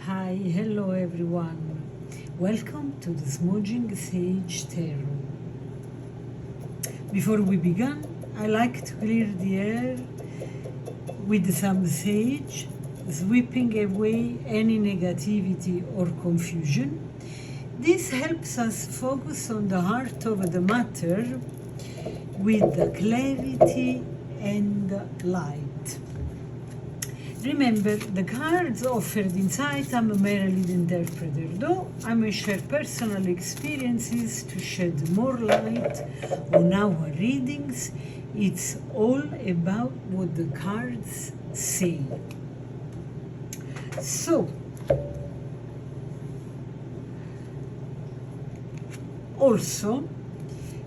Hi, hello everyone. Welcome to the Smudging Sage Tarot. Before we begin, I like to clear the air with some sage, sweeping away any negativity or confusion. This helps us focus on the heart of the matter with clarity and light. Remember, the cards offered inside, I'm merely the interpreter, though I may share personal experiences to shed more light on our readings. It's all about what the cards say. So, also,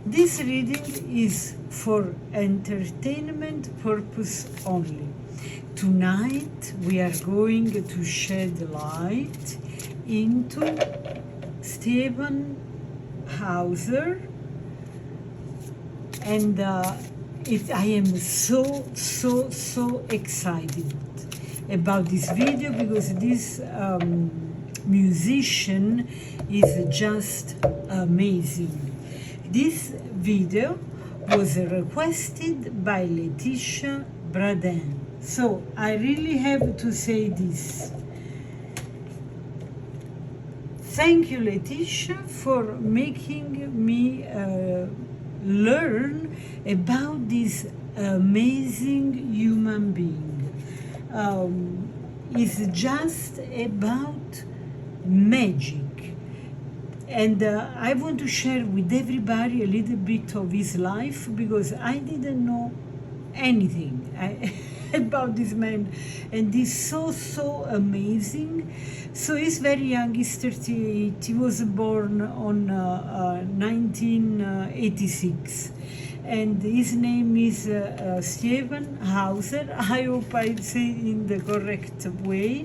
this reading is for entertainment purpose only. Tonight we are going to shed light into Stjepan Hauser, and I am so excited about this video because this musician is just amazing. This video was requested by Letitia Braden. So I really have to say this. Thank you, Letitia, for making me learn about this amazing human being. It's just about magic. And I want to share with everybody a little bit of his life because I didn't know anything about this man, and he's so amazing. So he's very young, he's 38, he was born on 1986, and his name is Stjepan Hauser. I hope I say it in the correct way,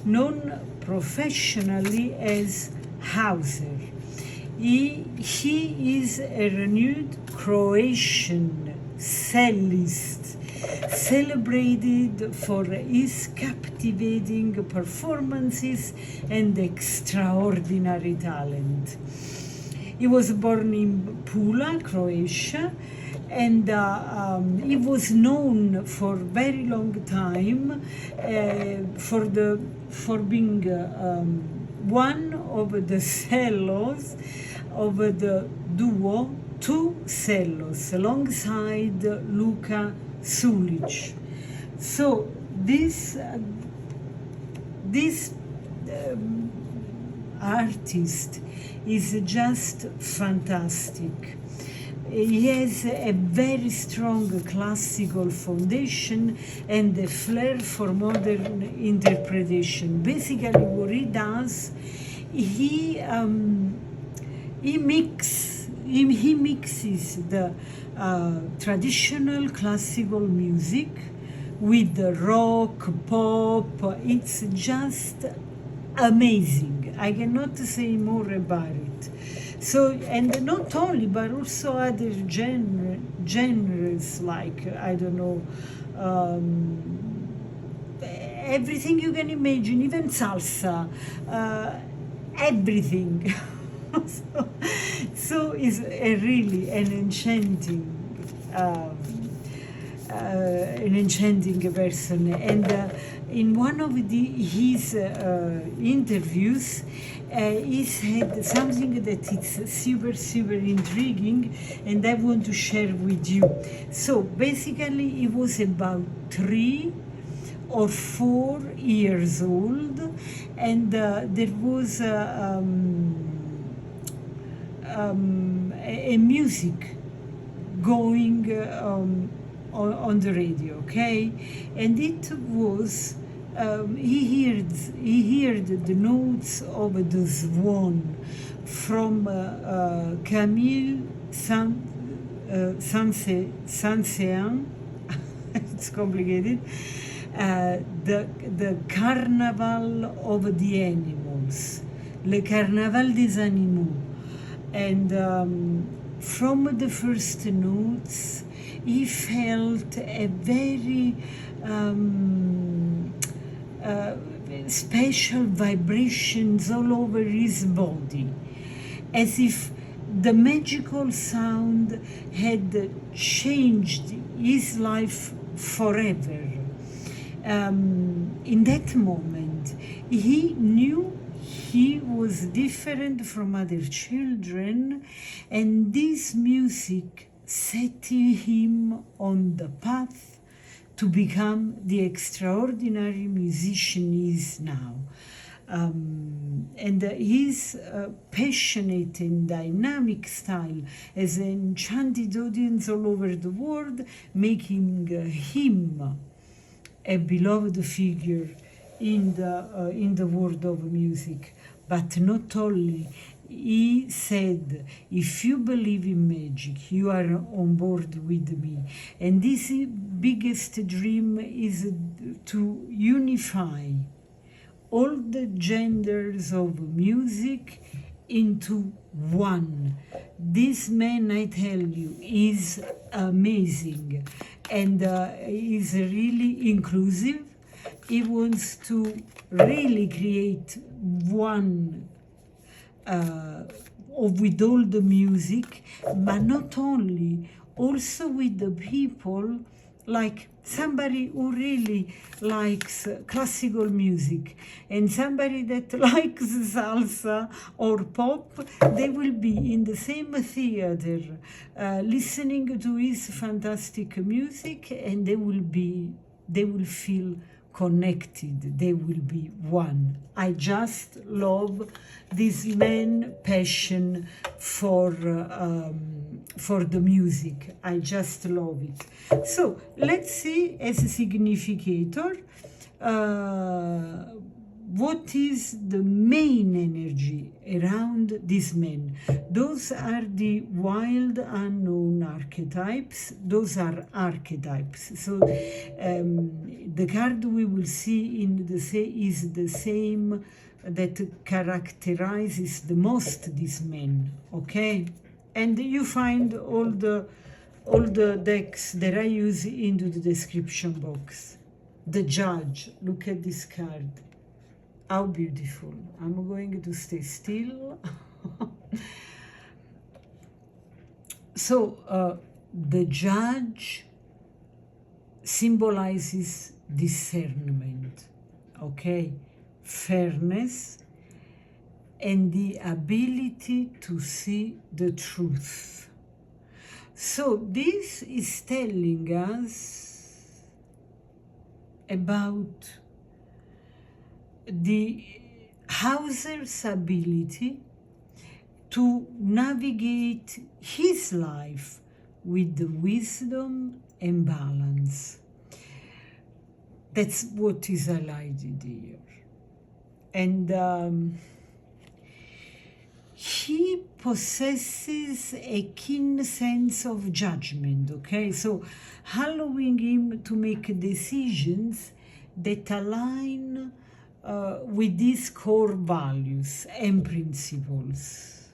known professionally as Hauser. He is a renowned Croatian cellist, celebrated for his captivating performances and extraordinary talent. He was born in Pula, Croatia, and he was known for a very long time for being one of the cellos of the duo Two Cellos alongside Luka Sulic. So this artist is just fantastic. He has a very strong classical foundation and a flair for modern interpretation. Basically, what he does, he mixes the traditional classical music with the rock, pop. It's just amazing. I cannot say more about it. So, and not only, but also other genres like, I don't know, everything you can imagine, even salsa, everything. So it's really an enchanting person. And in one of his interviews, he said something that is super intriguing, and I want to share with you. So basically, he was about 3 or 4 years old, and there was a music going on the radio, okay, and it was he heard the notes of the swan from Camille Saint-Saëns. It's complicated. The Carnaval of the Animals, Le Carnaval des Animaux. And from the first notes, he felt a very special vibrations all over his body, as if the magical sound had changed his life forever. In that moment, he knew he was different from other children, and this music set him on the path to become the extraordinary musician he is now. And his passionate and dynamic style has enchanted audience all over the world, making him a beloved figure in the world of music. But not only, he said, if you believe in magic, you are on board with me. And this biggest dream is to unify all the genders of music into one. This man, I tell you, is amazing and is really inclusive. He wants to really create one with all the music, but not only, also with the people, like somebody who really likes classical music and somebody that likes salsa or pop. They will be in the same theater listening to his fantastic music, and they will feel connected. They will be one. I just love this man's passion for the music. I just love it. So let's see, as a significator, what is the main energy around this man. Those are the wild unknown archetypes. Those are archetypes. So the card we will see is the same that characterizes the most this man, okay? And you find all the decks that I use into the description box. The Judge, look at this card. How beautiful. I'm going to stay still. So the Judge symbolizes discernment, okay? Fairness and the ability to see the truth. So this is telling us about the Hauser's ability to navigate his life with the wisdom and balance. That's what is highlighted here. And he possesses a keen sense of judgment, okay? So allowing him to make decisions that align with these core values and principles.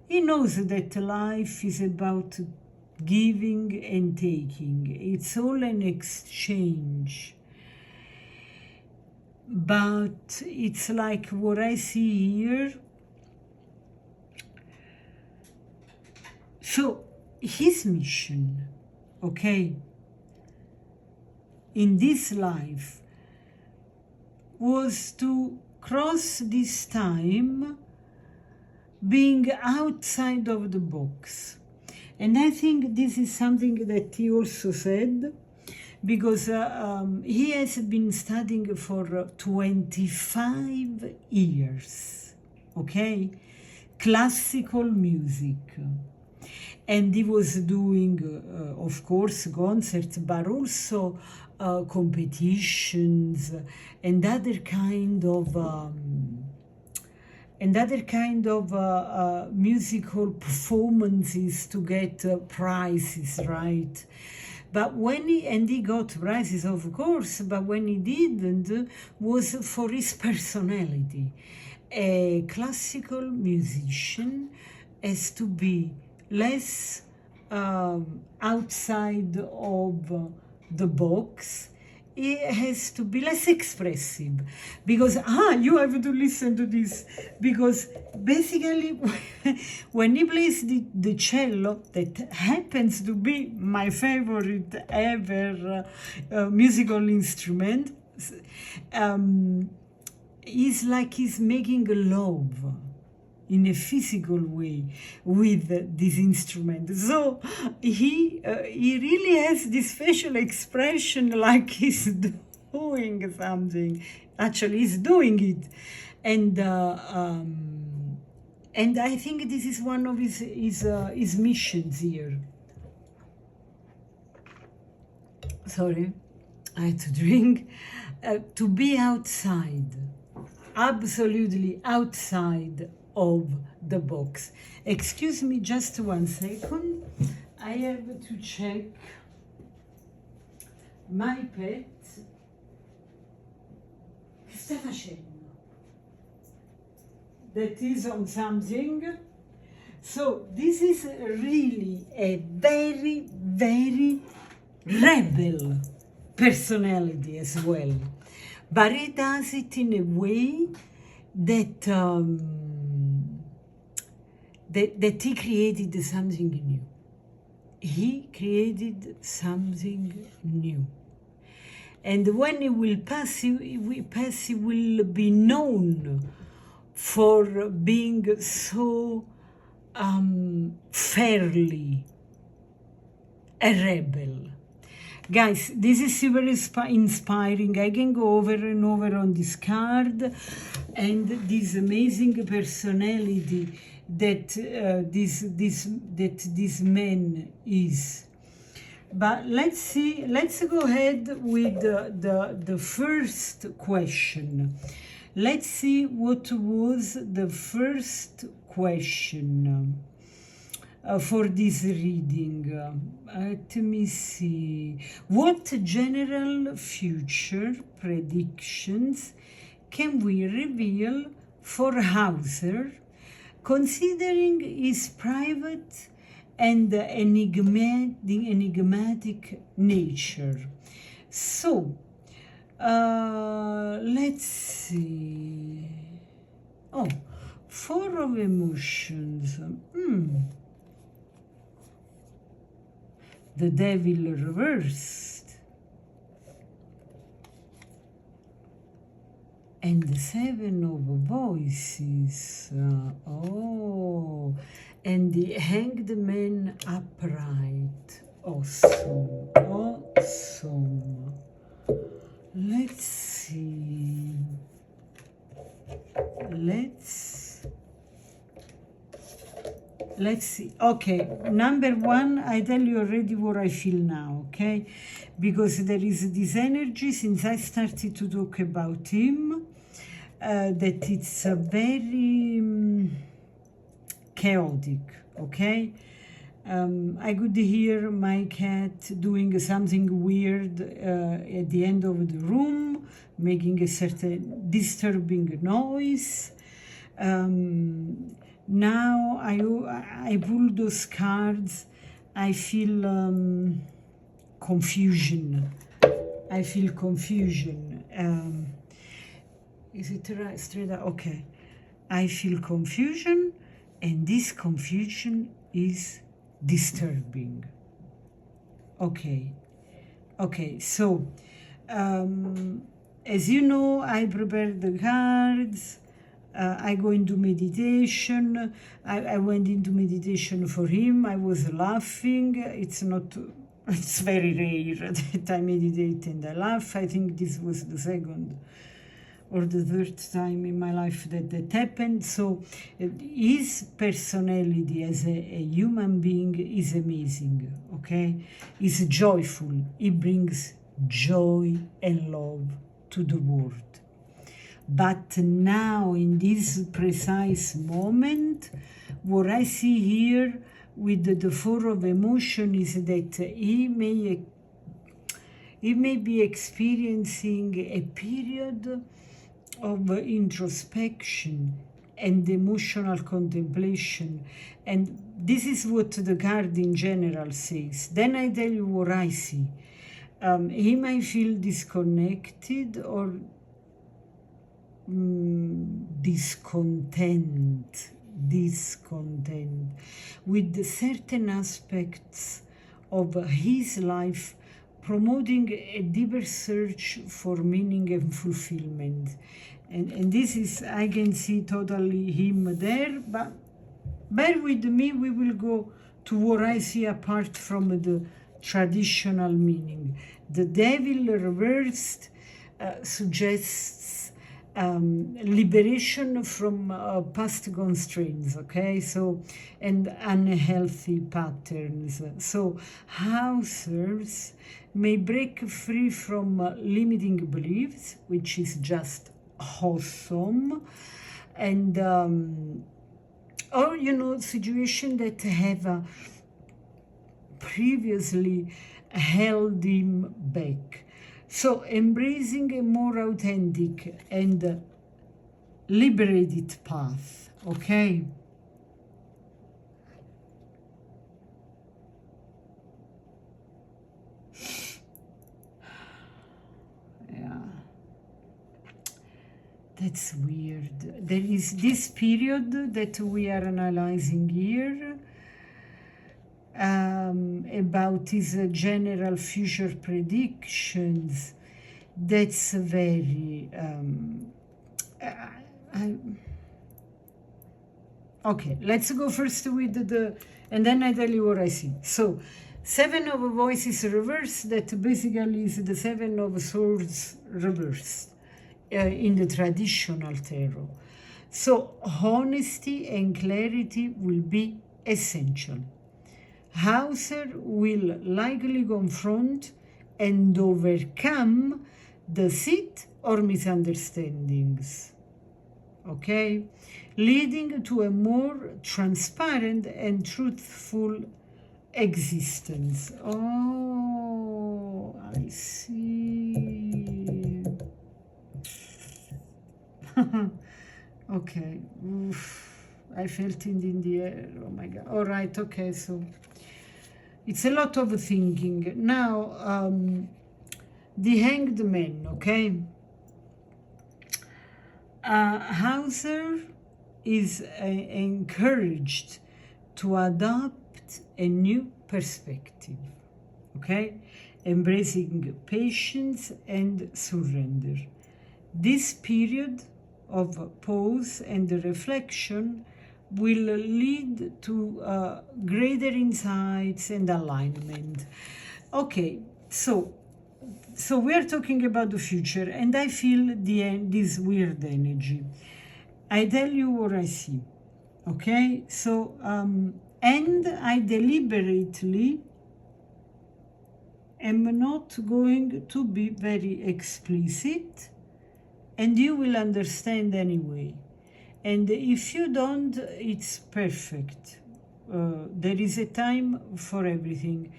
He knows that life is about giving and taking. It's all an exchange. But it's like what I see here. So his mission, okay, in this life was to cross this time being outside of the box. And I think this is something that he also said, because he has been studying for 25 years, okay, classical music. And he was doing, of course, concerts, but also competitions and other kind of musical performances to get prizes, right? But when he got prizes, of course, but when he didn't, was for his personality. A classical musician has to be less outside of the box. it has to be less expressive, because you have to listen to this, because basically when he plays the cello, that happens to be my favorite ever musical instrument, it's like he's making love in a physical way with this instrument. So he really has this facial expression like he's doing something. Actually, he's doing it. And I think this is one of his missions here. Sorry, I had to drink. To be outside, absolutely outside of the box. Excuse me just 1 second. I have to check my pet. Che sta facendo? That is on something. So this is really a very, very rebel personality as well. But he does it in a way that that he created something new. He created something new. And when he will pass, he will be known for being so fairly a rebel. Guys, this is super inspiring. I can go over and over on this card, and this amazing personality that this man is. But let's see. Let's go ahead with the first question. Let's see what was the first question for this reading. Let me see. What general future predictions can we reveal for Hauser, considering his private and enigmatic nature? So, let's see. Oh, 4 of emotions. The devil reversed. And the 7 of voices. And the hanged man upright. Awesome. Awesome. Let's see. Let's see. Okay, number 1, I tell you already what I feel now, okay? Because there is this energy since I started to talk about him, that it's very chaotic, okay? I could hear my cat doing something weird at the end of the room, making a certain disturbing noise. Now I pull those cards, I feel confusion. I feel confusion. Is it right? Straight up? Okay. I feel confusion, and this confusion is disturbing. Okay. Okay, so as you know, I prepared the cards. I go into meditation. I went into meditation for him. I was laughing. It's very rare that I meditate and I laugh. I think this was the 2nd or the 3rd time in my life that happened. So his personality as a human being is amazing, okay? He's joyful. He brings joy and love to the world. But now, in this precise moment, what I see here with the 4 of emotion is that he may be experiencing a period of introspection and emotional contemplation. And this is what the card in general says. Then I tell you what I see. He might feel disconnected or discontent with certain aspects of his life, promoting a deeper search for meaning and fulfillment. And this is, I can see totally him there, but bear with me, we will go to what I see apart from the traditional meaning. The devil reversed suggests liberation from past constraints, okay? So, and unhealthy patterns. So, Hausers may break free from limiting beliefs, which is just awesome, and or, you know, situations that have previously held him back. So embracing a more authentic and liberated path, okay? Yeah. That's weird. There is this period that we are analyzing here about his general future predictions. That's very okay, let's go first with the and then I tell you what I see. So, Seven of Voices reversed, that basically is the Seven of Swords reversed in the traditional tarot. So honesty and clarity will be essential. Hauser will likely confront and overcome deceit or misunderstandings, okay, leading to a more transparent and truthful existence. Oh, I see. Okay. Oof. I felt it in the air. Oh my God. All right. Okay. So it's a lot of thinking. Now, the Hanged Man, okay? Hauser is encouraged to adopt a new perspective, okay? Embracing patience and surrender. This period of pause and reflection will lead to greater insights and alignment. Okay, so we are talking about the future, and I feel this weird energy. I tell you what I see, okay? So, and I deliberately am not going to be very explicit, and you will understand anyway. And if you don't, it's perfect. There is a time for everything.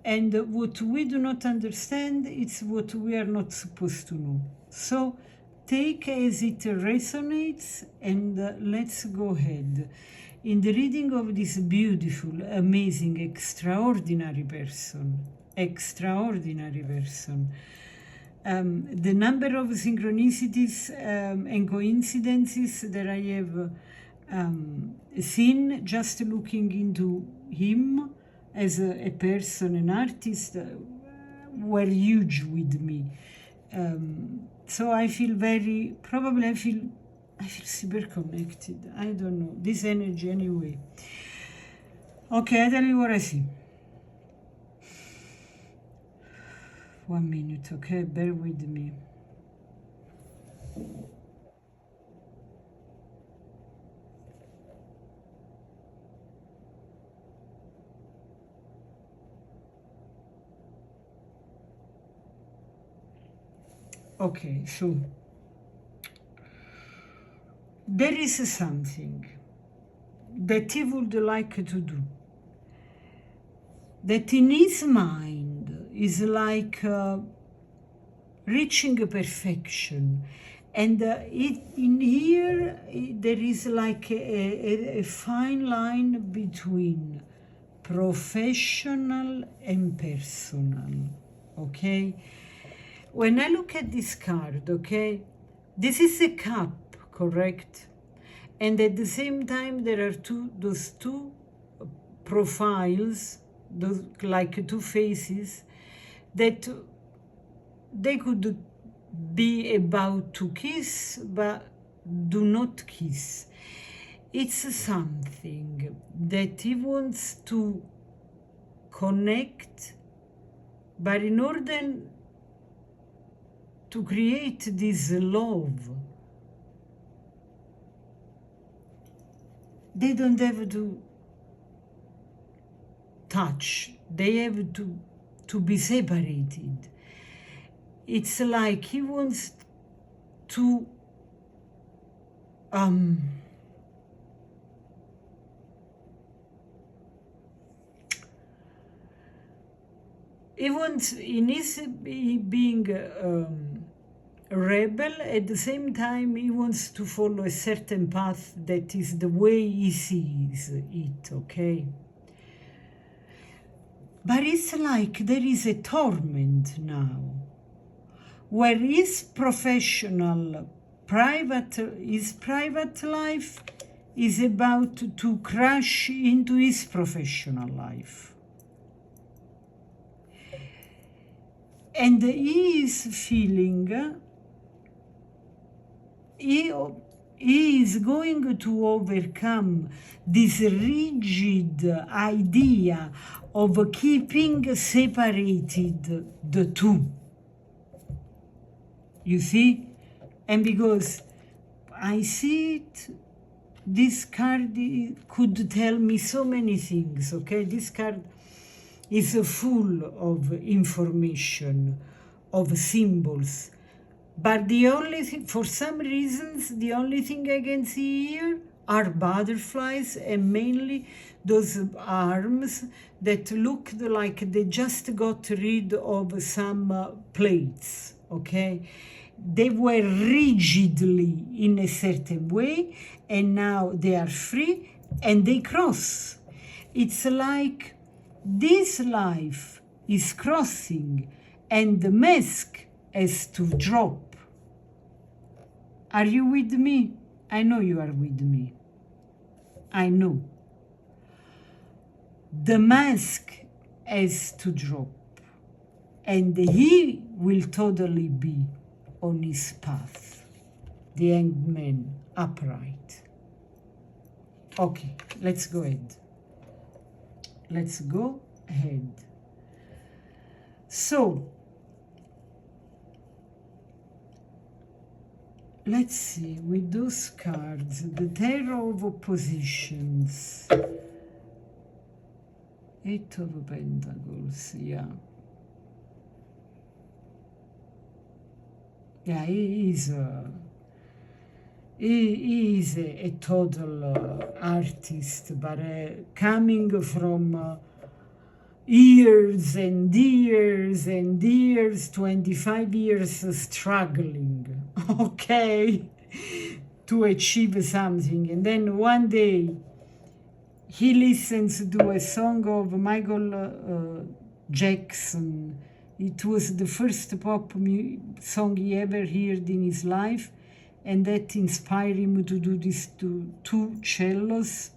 And what we do not understand, it's what we are not supposed to know. So take as it resonates, and let's go ahead. In the reading of this beautiful, amazing, extraordinary person, the number of synchronicities and coincidences that I have seen just looking into him as a person, an artist, were huge with me. So I feel I feel super connected. I don't know, this energy anyway. Okay, I tell you what I see. 1 minute, okay? Bear with me. Okay, so there is something that he would like to do, that in his mind is like reaching perfection. And in here, there is like a fine line between professional and personal, okay? When I look at this card, okay, this is a cup, correct? And at the same time, there are those two profiles, those like two faces, that they could be about to kiss, but do not kiss. It's something that he wants to connect, but in order to create this love, they don't have to touch, they have to be separated. It's like he wants to he wants, in his being a rebel, at the same time he wants to follow a certain path that is the way he sees it, okay? But it's like there is a torment now, where his private life is about to crash into his professional life. And he is feeling, he is going to overcome this rigid idea of keeping separated the two. You see? And because I see it, this card could tell me so many things, okay? This card is full of information, of symbols. But the only thing, for some reasons, the only thing I can see here are butterflies, and mainly those arms that look like they just got rid of some plates, okay? They were rigidly in a certain way, and now they are free, and they cross. It's like this life is crossing, and the mask has to drop. Are you with me? I know you are with me. I know. The mask has to drop, and he will totally be on his path, the hanged man upright. Okay, let's go ahead. Let's go ahead. So, let's see, with those cards, the Tarot of Oppositions, Eight of Pentacles, yeah. Yeah, he is a total artist, but coming from years and years and years, 25 years struggling, okay, to achieve something. And then one day he listens to a song of Michael Jackson. It was the first pop song he ever heard in his life, and that inspired him to do this to two cellos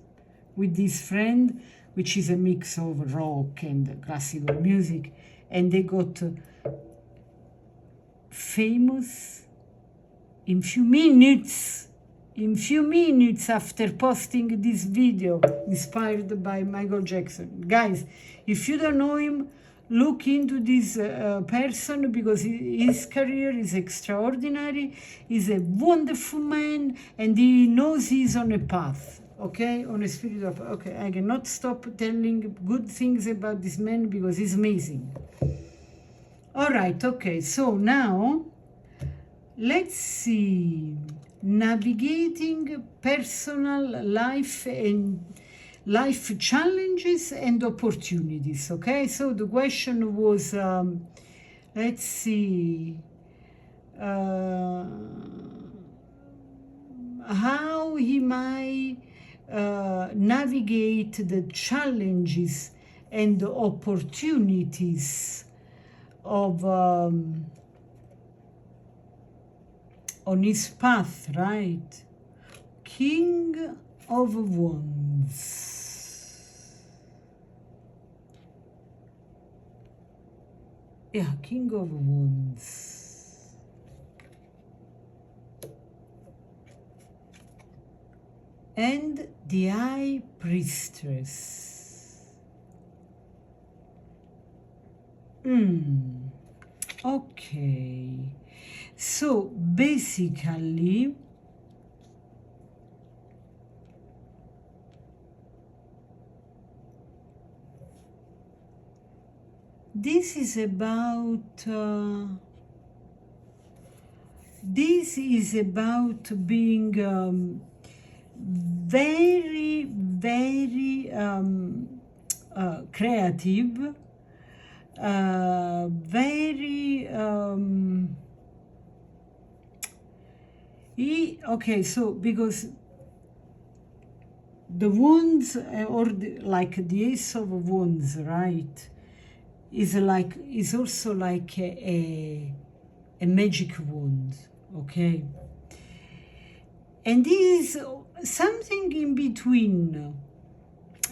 with his friend, which is a mix of rock and classical music, and they got famous in few minutes after posting this video inspired by Michael Jackson. Guys, if you don't know him, look into this person, because his career is extraordinary. He's a wonderful man, and he knows he's on a path, okay, on a spiritual path. Okay, I cannot stop telling good things about this man because he's amazing. All right, okay, so now let's see, navigating personal life and life challenges and opportunities, okay? So the question was, let's see, how he might navigate the challenges and the opportunities of on his path, right? King of Wands. Yeah, King of Wands. And the High Priestess. Okay. So basically, this is about being very, very creative, very okay, so because the wands or like the Ace of Wands, right, is also like a magic wand, okay, and this is something in between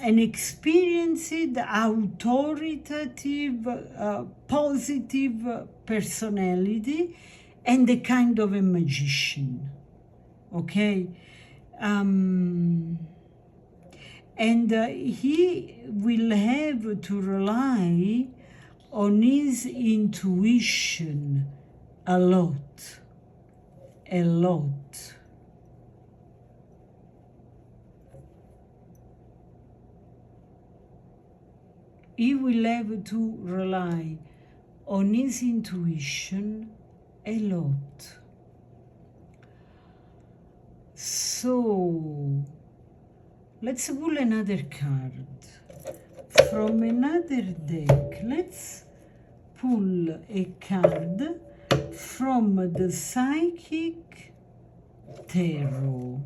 an experienced, authoritative, positive personality and a kind of a magician, okay? And he will have to rely on his intuition a lot. He will have to rely on his intuition a lot. So, let's pull another card from another deck. Let's pull a card from the Psychic Tarot.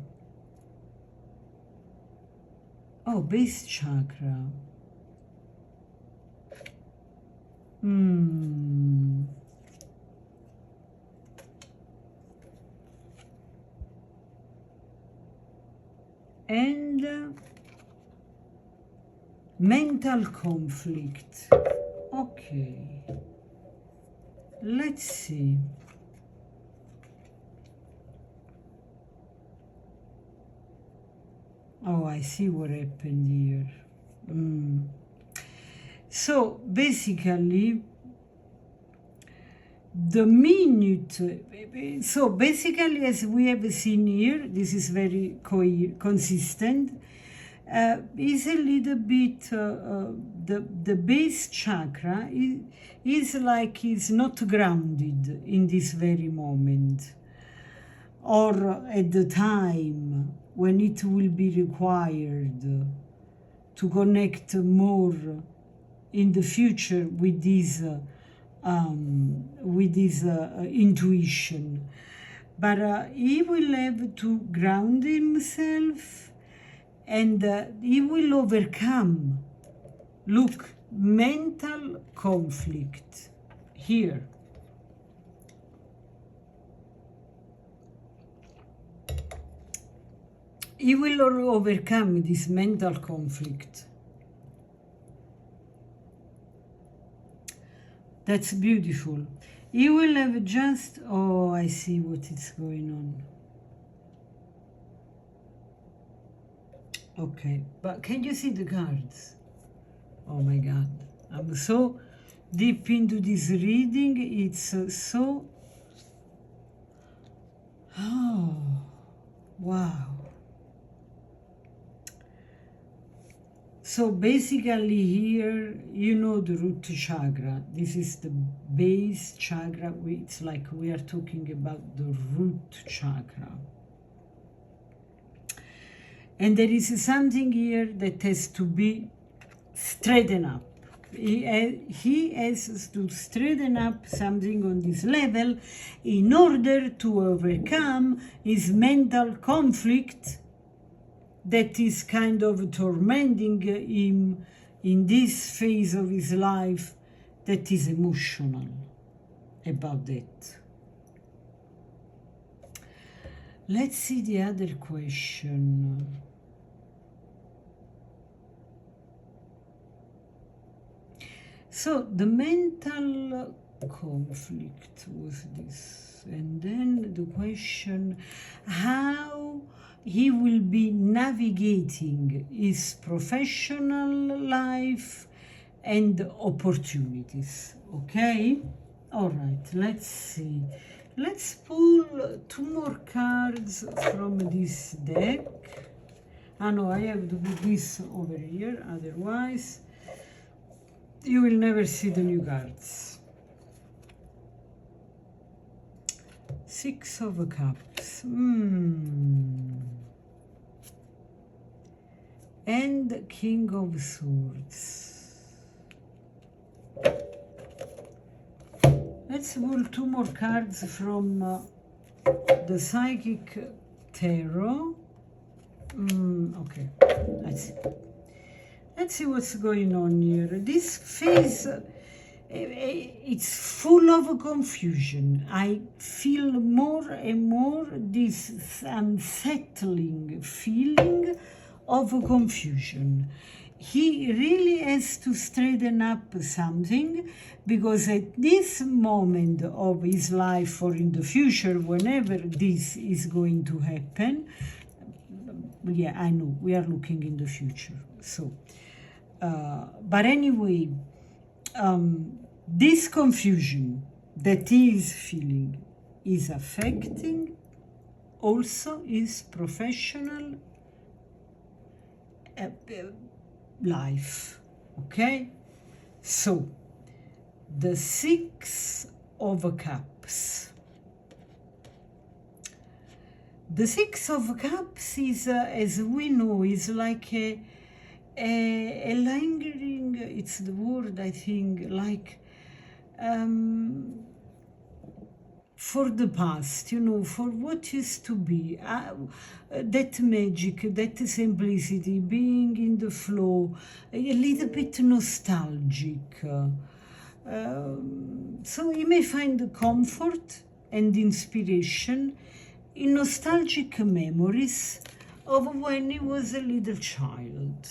Oh, base chakra. And mental conflict. Okay. Let's see. Oh, I see what happened here. So basically, the minute, so basically, as we have seen here, this is very consistent, is a little bit, the base chakra is like it's not grounded in this very moment, or at the time when it will be required to connect more in the future with this intuition. But he will have to ground himself, and he will overcome, look, mental conflict here. He will overcome this mental conflict. That's beautiful. He will have just, oh, I see what is going on. Okay, but can you see the cards? Oh my God, I'm so deep into this reading. It's so, oh, wow. So basically here, you know, the root chakra. This is the base chakra. It's like we are talking about the root chakra. And there is something here that has to be straightened up. He has to straighten up something on this level in order to overcome his mental conflict that is kind of tormenting him in this phase of his life, that is emotional about that. Let's see the other question. So the mental conflict was this, and then the question how he will be navigating his professional life and opportunities. Okay, all right, let's see. Let's pull 2 more cards from this deck. Ah no, I have to put this over here, otherwise you will never see the new cards. 6 of Cups. And King of Swords. Let's pull 2 more cards from the Psychic Tarot. Okay, let's see what's going on here. This phase, it's full of confusion. I feel more and more this unsettling feeling of confusion. He really has to straighten up something, because at this moment of his life or in the future, whenever this is going to happen, yeah, I know, we are looking in the future. So, but anyway, this confusion that he is feeling is affecting also his professional life. Okay, so the 6 of Cups. The 6 of Cups is, as we know, is like a lingering, it's the word, I think, like for the past, you know, for what used to be, that magic, that simplicity, being in the flow, a little bit nostalgic. So you may find comfort and inspiration in nostalgic memories of when he was a little child,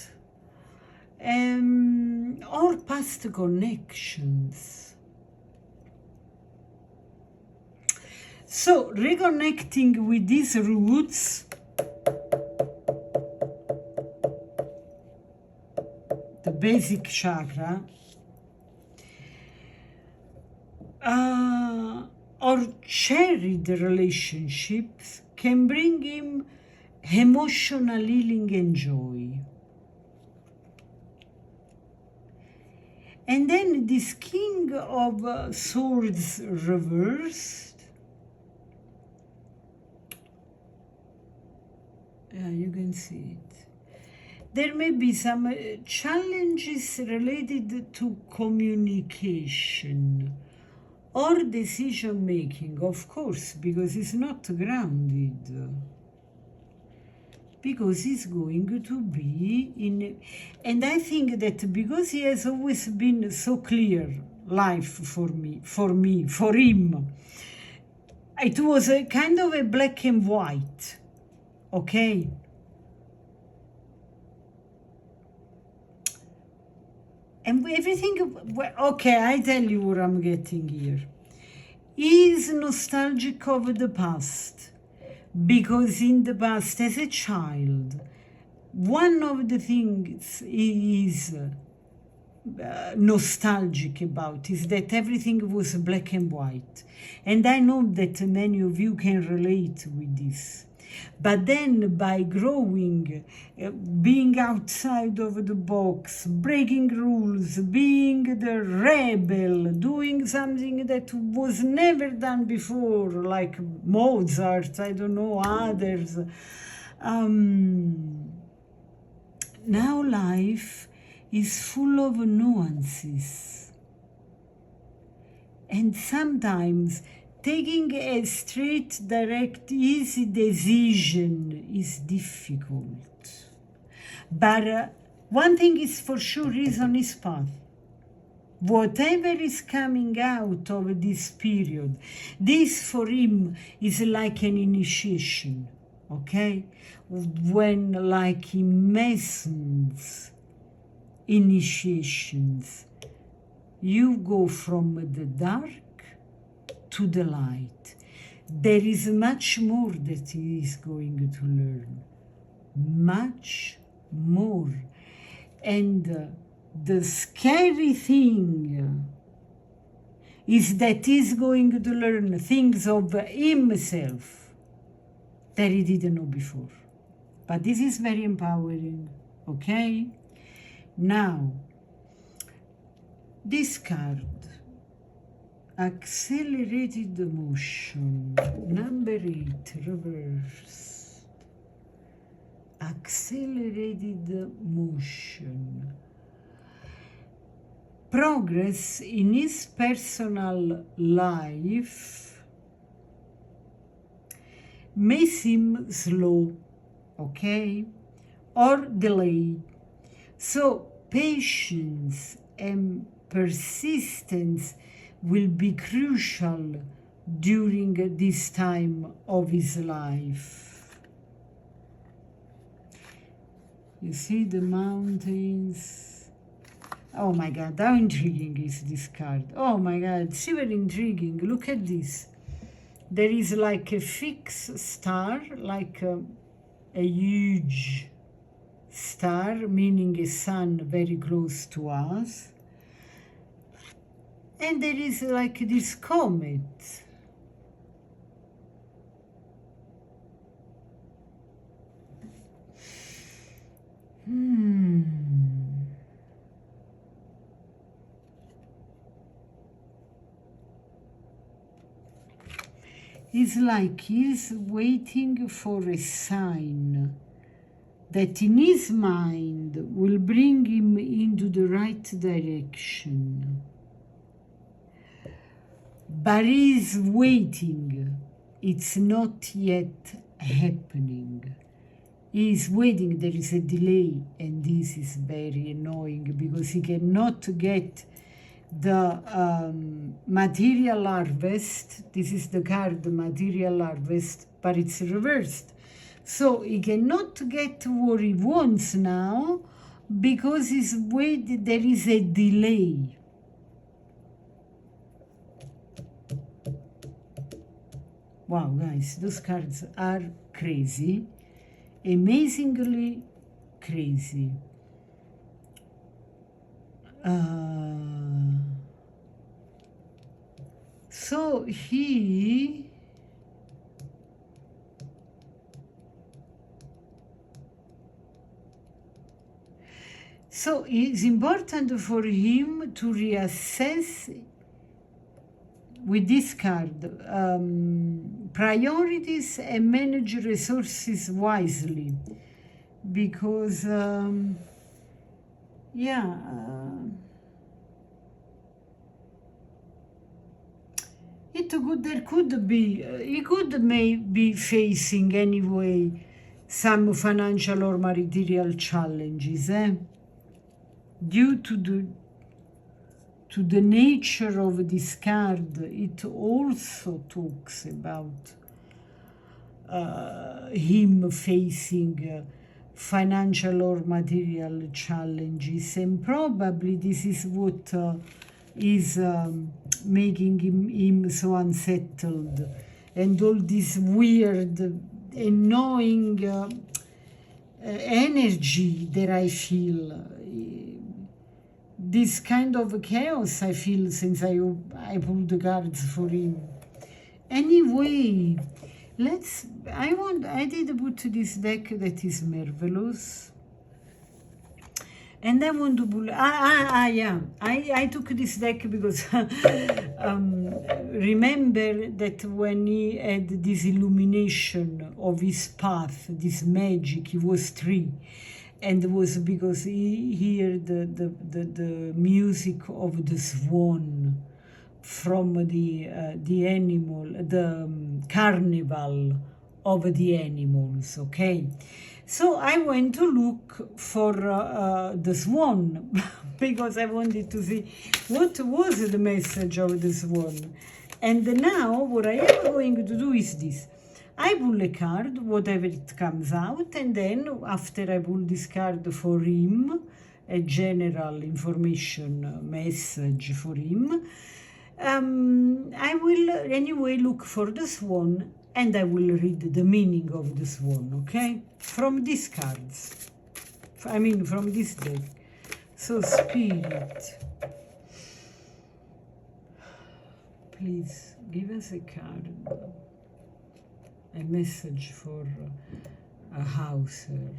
or past connections. So, reconnecting with these roots, the basic chakra, or cherished relationships can bring him emotional healing and joy. And then this King of Swords reversed, yeah, you can see it. There may be some challenges related to communication or decision making, of course, because it's not grounded. Because he's going to be in, and I think that because he has always been so clear, life for him, it was a kind of a black and white, okay? And everything, okay, I tell you what I'm getting here. He is nostalgic of the past, because in the past, as a child, one of the things he is nostalgic about is that everything was black and white. And I know that many of you can relate with this. But then by growing, being outside of the box, breaking rules, being the rebel, doing something that was never done before, like Mozart, I don't know, others. Now life is full of nuances. And sometimes taking a straight, direct, easy decision is difficult. But one thing is for sure, he's on his path. Whatever is coming out of this period, this for him is like an initiation, okay? When, like in Mason's initiations, you go from the dark to the light. There is much more that he is going to learn. Much more. And the scary thing is that he's going to learn things of himself that he didn't know before. But this is very empowering, okay? Now, this card, accelerated motion, number 8, reverse. Accelerated motion. Progress in his personal life may seem slow, okay, or delayed. So patience and persistence will be crucial during this time of his life. You see the mountains. Oh my God, how intriguing is this card. Oh my God, super intriguing. Look at this. There is like a fixed star, like a huge star, meaning a sun very close to us. And there is like this comet. It's like he's waiting for a sign that in his mind will bring him into the right direction. But he's waiting. It's not yet happening. He's waiting. There is a delay, and this is very annoying because he cannot get the material harvest. This is the card, the material harvest, but it's reversed. So he cannot get what he wants now because he's waiting. There is a delay. Wow, guys, those cards are crazy, amazingly crazy. So it's important for him to reassess with this card priorities and manage resources wisely, because there could be, he could maybe facing anyway some financial or material challenges, due to the nature of this card. It also talks about him facing financial or material challenges, and probably this is what is making him so unsettled, and all this weird, annoying energy that I feel. This kind of chaos I feel since I pulled the cards for him. Anyway, I did put this deck that is marvelous. And I want to pull, I took this deck because remember that when he had this illumination of his path, this magic, he was 3. And it was because he heard the music of the swan from the animal, the carnival of the animals, okay? So I went to look for the swan because I wanted to see what was the message of the swan. And now what I am going to do is this. I pull a card, whatever it comes out, and then after I pull this card for him, a general information message for him, I will anyway look for the swan and I will read the meaning of the swan, okay? From these cards. I mean, from this deck. So, Spirit, please give us a card, a message for a Hauser.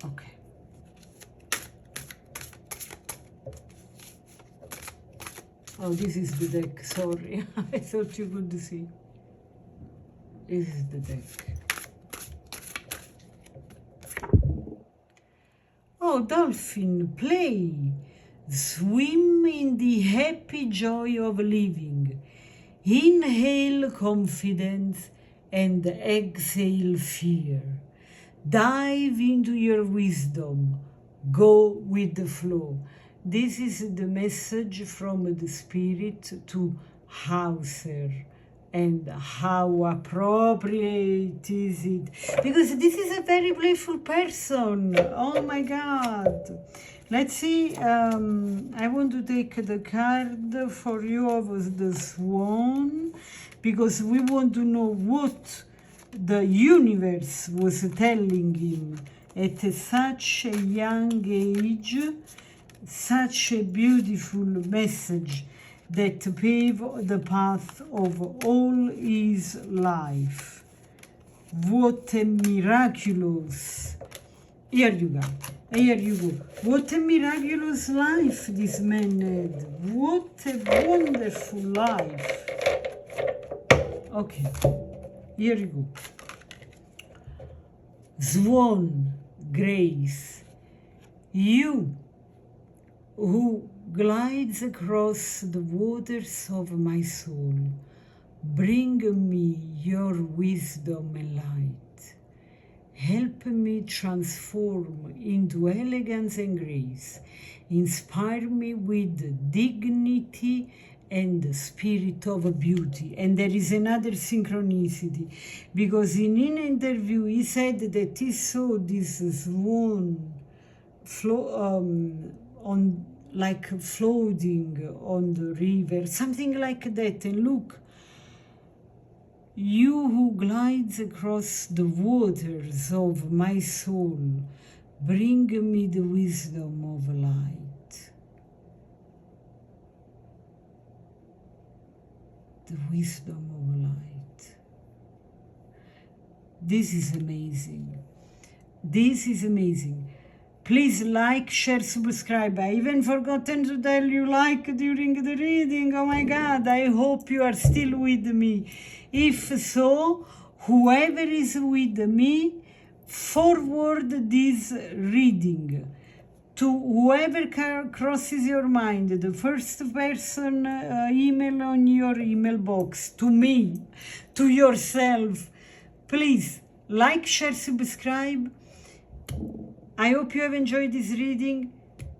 Okay. Oh, this is the deck, sorry. I thought you could see. This is the deck. Oh, dolphin, play. Swim in the happy joy of living. Inhale confidence and exhale fear. Dive into your wisdom. Go with the flow. This is the message from the Spirit to Hauser. And how appropriate is it? Because this is a very playful person. Oh my God. Let's see. I want to take the card for you of the swan, because we want to know what the universe was telling him at such a young age. Such a beautiful message that pave the path of all his life. What a miraculous, here you go, here you go. What a miraculous life this man had. What a wonderful life. Okay, here you go. Swan, Grace, you who glides across the waters of my soul, bring me your wisdom and light. Help me transform into elegance and grace. Inspire me with dignity and the spirit of beauty. And there is another synchronicity, because in an interview he said that he saw this swan on like floating on the river, something like that. And look, you who glides across the waters of my soul, bring me the wisdom of light. The wisdom of light. This is amazing. This is amazing. Please like, share, subscribe. I even forgotten to tell you like during the reading. Oh my God, I hope you are still with me. If so, whoever is with me, forward this reading to whoever crosses your mind, the first person email on your email box, to me, to yourself. Please like, share, subscribe. I hope you have enjoyed this reading.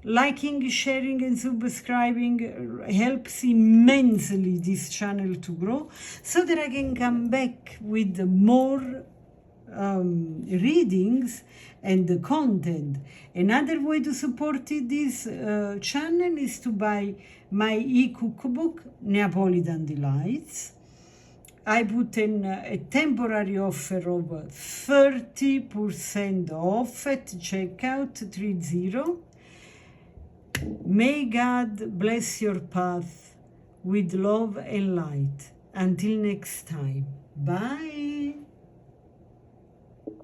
Liking, sharing, and subscribing helps immensely this channel to grow, so that I can come back with more readings and the content. Another way to support this channel is to buy my e-cookbook, Neapolitan Delights. I put in a temporary offer of 30% off at checkout, 30. May God bless your path with love and light. Until next time. Bye.